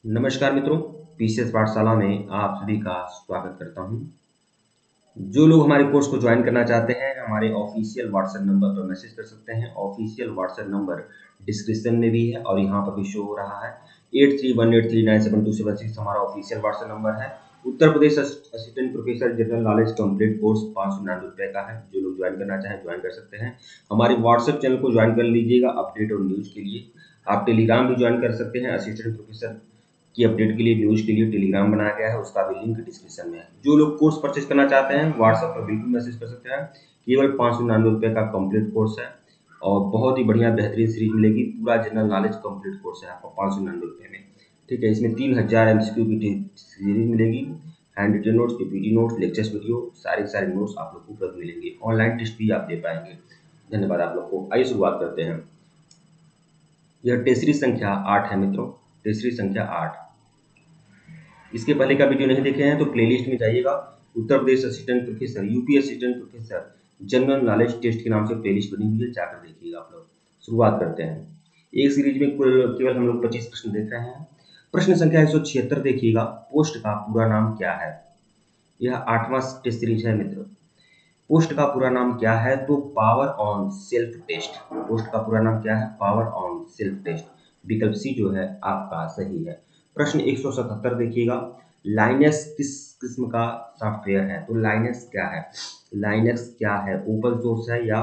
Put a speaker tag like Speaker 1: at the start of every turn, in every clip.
Speaker 1: नमस्कार मित्रों, पीसीएस पाठशाला में आप सभी का स्वागत करता हूं। जो लोग हमारे कोर्स को ज्वाइन करना चाहते हैं हमारे ऑफिशियल व्हाट्सएप नंबर पर मैसेज कर सकते हैं। ऑफिशियल व्हाट्सएप नंबर डिस्क्रिप्शन में भी है और यहाँ पर भी शो हो रहा है। 8318397276 हमारा ऑफिशियल व्हाट्सएप नंबर है। Uttar Pradesh assistant professor general knowledge complete course 599 रुपये का है। जो लोग ज्वाइन करना चाहें ज्वाइन कर सकते हैं। हमारे व्हाट्सएप चैनल को ज्वाइन कर लीजिएगा अपडेट और न्यूज़ के लिए। आप टेलीग्राम भी ज्वाइन कर सकते हैं। असिस्टेंट प्रोफेसर की अपडेट के लिए न्यूज़ के लिए टेलीग्राम बनाया गया है, उसका भी लिंक डिस्क्रिप्शन में है। जो लोग कोर्स परचेज करना चाहते हैं व्हाट्सएप पर बिल्कुल मैसेज कर सकते हैं। केवल 599 रुपये का कंप्लीट कोर्स है और बहुत ही बढ़िया बेहतरीन सीरीज मिलेगी। पूरा जनरल नॉलेज कंप्लीट कोर्स है आपको 599 रुपये में। ठीक है, इसमें 3000 MCQ की सीरीज मिलेगी, hand written notes, PPT notes, lectures video, सारे नोट्स आप लोग को उपलब्ध मिलेंगे। ऑनलाइन टेस्ट भी आप दे पाएंगे। धन्यवाद आप लोग को। आइए शुरुआत करते हैं। यह टेस्ट सीरीज संख्या 8 है मित्रों, टेस्ट सीरीज संख्या 8। इसके पहले का वीडियो नहीं देखे हैं तो प्लेलिस्ट में जाइएगा। Uttar Pradesh assistant professor, UP assistant professor general knowledge test के नाम से प्लेलिस्ट बनी हुई है, जाकर देखिएगा आप लोग। शुरुआत करते हैं। एक सीरीज में केवल हम लोग 25 प्रश्न देख रहे हैं। प्रश्न संख्या 176 देखिएगा। पोस्ट का पूरा नाम क्या है? यह 8वां टेस्ट सीरीज है मित्र। पोस्ट का पूरा नाम क्या है? तो power on self test. POST का पूरा नाम क्या है? Power on self test. विकल्प सी जो है आपका सही है। प्रश्न 177 देखिएगा। लाइनेक्स किस किस्म का सॉफ्टवेयर है? तो लाइनेक्स क्या है? लाइनेक्स क्या है? ओपन सोर्स है या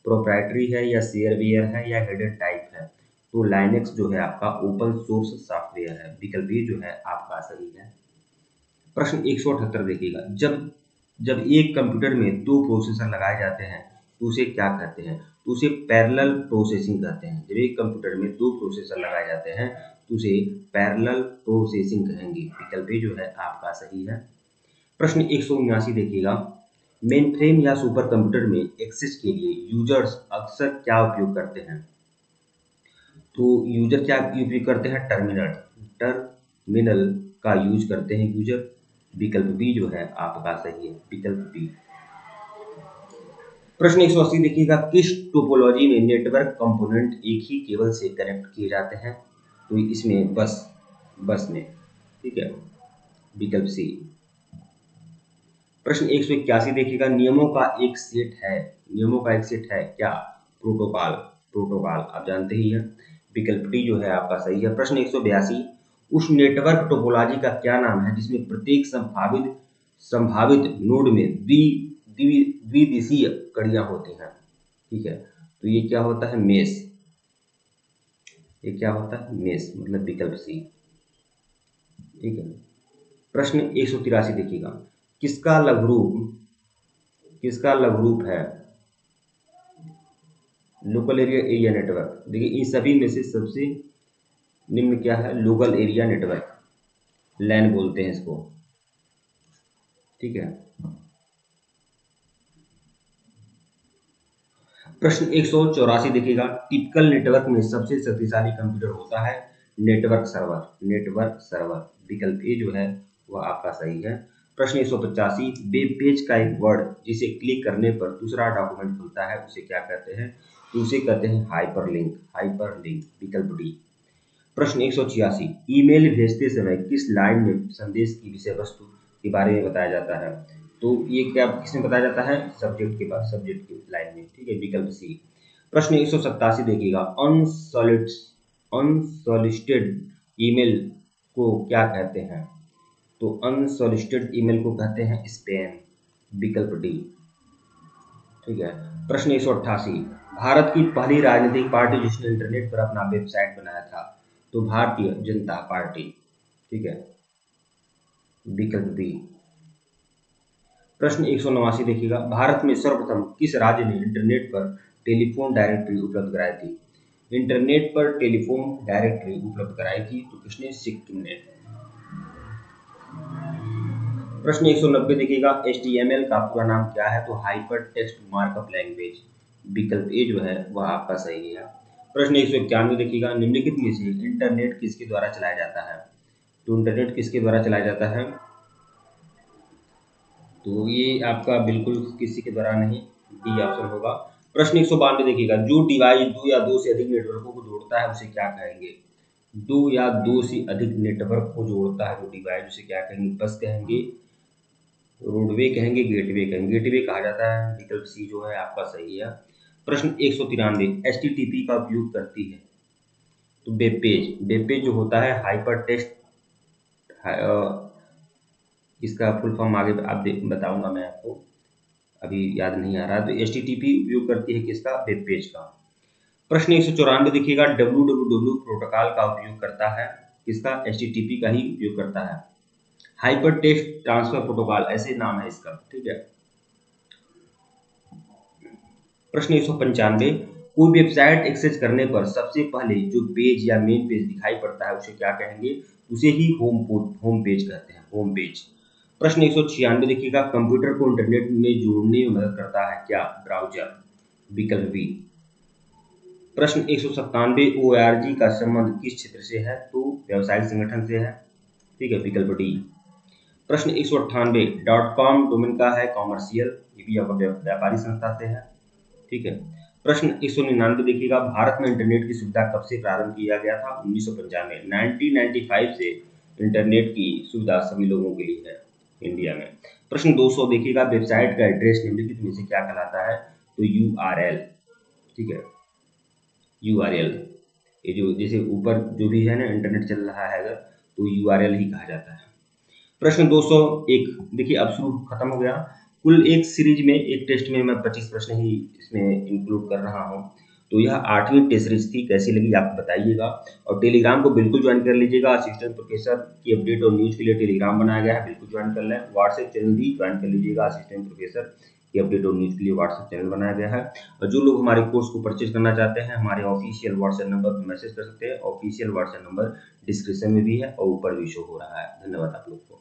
Speaker 1: प्रोप्राइटरी है या शेयरवेयर है या हिडन टाइप है? तो लाइनेक्स जो है आपका ओपन सोर्स सॉफ्टवेयर है। विकल्प ए जो है आपका सही है। प्रश्न 178 देखिएगा। जब जब एक कंप्यूटर में 2 प्रोसेसर लगाए जाते हैं तो उसे क्या कहते हैं? तो उसे पैरेलल प्रोसेसिंग कहते हैं। जब एक कंप्यूटर में 2 प्रोसेसर लगाए जाते हैं तो उसे पैरेलल प्रोसेसिंग कहेंगे। विकल्प ए जो है आपका सही है। प्रश्न 179 देखिएगा। मेनफ्रेम या सुपर कंप्यूटर में एक्सेस के लिए यूजर्स अक्सर क्या उपयोग करते हैं? तो यूजर क्या उपयोग करते हैं? टर्मिनल का यूज करते हैं यूजर। विकल्प बी जो है आपका सही है। विकल्प बी। प्रश्न 180 देखिएगा। किस टोपोलॉजी में नेटवर्क कंपोनेंट एक ही केबल से कनेक्ट किए जाते हैं? तो इसमें बस में। ठीक है, विकल्प सी। प्रश्न 181 देखिएगा। नियमों का एक सेट है क्या? प्रोटोकॉल आप जानते ही हैं। विकल्प डी जो है आपका सही है। प्रश्न 182। उस नेटवर्क टोपोलॉजी का क्या नाम है जिसमें प्रत्येक संभावित नोड में द्विदिशीय कड़ियां होती हैं? ठीक है, तो ये क्या होता है? मेश। ये क्या होता है? मेश, मतलब विकल्प सी। ठीक है। प्रश्न 183 देखिएगा। किसका लघुरूप है लोकल एरिया नेटवर्क? देखिए इन सभी में से सबसे निम्न क्या है? लोकल एरिया नेटवर्क, लैन बोलते हैं इसको। ठीक है। प्रश्न 184 देखिएगा। टिपिकल नेटवर्क में सबसे शक्तिशाली कंप्यूटर होता है नेटवर्क सर्वर। विकल्प ए जो है वह आपका सही है। प्रश्न 185। वेब पेज का एक वर्ड जिसे क्लिक करने पर दूसरा डॉक्यूमेंट खुलता है उसे क्या कहते हैं? तो उसे कहते हैं हाइपरलिंक। विकल्प डी। प्रश्न 186। ईमेल भेजते समय किस लाइन में संदेश की विषय वस्तु के बारे में बताया जाता है? तो ये क्या किसमें बताया जाता है? सब्जेक्ट की लाइन में। ठीक है, विकल्प सी। प्रश्न 187 देखिएगा। अनसॉलिसिटेड ईमेल को क्या कहते हैं? तो अनसॉलिसिटेड ईमेल को कहते हैं स्पैम। विकल्प डी। ठीक है। प्रश्न 188। भारत की पहली राजनीतिक पार्टी जिसने इंटरनेट पर अपना वेबसाइट बनाया था? तो भारतीय जनता पार्टी। ठीक है, विकल्प बी। प्रश्न 189 देखिएगा। भारत में सर्वप्रथम किस राज्य ने इंटरनेट पर टेलीफोन डायरेक्टरी उपलब्ध कराई थी? इंटरनेट पर टेलीफोन डायरेक्टरी उपलब्ध कराई थी तो किसने? सिक्किम ने। प्रश्न 190 देखिएगा। HTML का पूरा नाम क्या है? तो हाइपर टेक्स्ट मार्कअप लैंग्वेज। विकल्प ए जो है वह आपका सही है। प्रश्न 191 देखिएगा। निम्नलिखित में से इंटरनेट किसके द्वारा चलाया जाता है? तो इंटरनेट किसके द्वारा चलाया जाता है? तो ये आपका बिल्कुल किसी के द्वारा नहीं, डी ऑप्शन होगा। प्रश्न 192 देखिएगा। जो डिवाइस 2 या 2 से अधिक नेटवर्कों को जोड़ता है उसे क्या कहेंगे? दो या दो से अधिक नेटवर्क को जोड़ता है जो डिवाइस, उसे क्या कहेंगे, बस कहेंगे, रोडवे कहेंगे, गेटवे कहेंगे। गेटवे कहा जाता है, विकल्प सी जो है आपका सही है। प्रश्न 193, एचटीटीपी का उपयोग करती है, तो वेब पेज। वेब पेज जो होता है हाइपर टेक्स्ट, इसका फुल फॉर्म आगे आप बताऊंगा मैं आपको, अभी याद नहीं आ रहा। तो एचटीटीपी उपयोग करती है किसका, वेब पेज का। प्रश्न 194 देखिएगा, डब्ल्यू प्रोटोकॉल का उपयोग करता है किसका, एचटीटीपी का ही उपयोग करता है। हाइपर टेक्स्ट ट्रांसफर प्रोटोकॉल ऐसे नाम है इसका, ठीक है। प्रश्न 195, कोई वेबसाइट एक्सेस करने पर सबसे पहले जो पेज या मेन पेज दिखाई पड़ता है उसे क्या कहेंगे, उसे ही होम पेज कहते हैं, होम पेज। प्रश्न 196 देखिएगा, कंप्यूटर को इंटरनेट में जोड़ने में मदद करता है क्या, ब्राउजर, विकल्प बी। प्रश्न 197, ओआरजी का संबंध किस क्षेत्र से है, तो व्यवसायिक संगठन से है, ठीक है, विकल्प डी। प्रश्न 198, .com डोमेन का है, कॉमर्शियल, ये भी आपका व्यापारी संस्था से है, ठीक है। प्रश्न 199 देखिएगा, भारत में इंटरनेट की सुविधा कब से प्रारंभ किया गया था, 1995, 1995 से इंटरनेट की सुविधा सभी लोगों के लिए है इंडिया में। प्रश्न 200 देखिएगा, वेबसाइट का एड्रेस निम्नलिखित में से क्या कहलाता है, तो यूआरएल, ठीक है, यूआरएल। ये जो जैसे ऊपर जो भी है ना इंटरनेट चल रहा है अगर, तो यूआरएल ही कहा जाता है। प्रश्न 201 देखिए, अब शुरू खत्म हो गया। कुल एक सीरीज में, एक टेस्ट में मैं 25 प्रश्न ही इसमें इंक्लूड कर रहा हूँ। तो यह 8वीं टेस्ट सीरीज थी, कैसी लगी आप बताइएगा। और टेलीग्राम को बिल्कुल ज्वाइन कर लीजिएगा, असिस्टेंट प्रोफेसर की अपडेट और न्यूज़ के लिए टेलीग्राम बनाया गया है, बिल्कुल ज्वाइन कर लें। व्हाट्सएप चैनल भी ज्वाइन कर लीजिएगा, असिस्टेंट प्रोफेसर की अपडेट और न्यूज़ के लिए व्हाट्सएप चैनल बनाया गया है। और जो लोग हमारे कोर्स को परचेज करना चाहते हैं, हमारे ऑफिशियल व्हाट्सएप नंबर पर मैसेज कर सकते हैं। ऑफिशियल व्हाट्सएप नंबर डिस्क्रिप्शन में भी है और ऊपर भी शो हो रहा है। धन्यवाद आप लोग को।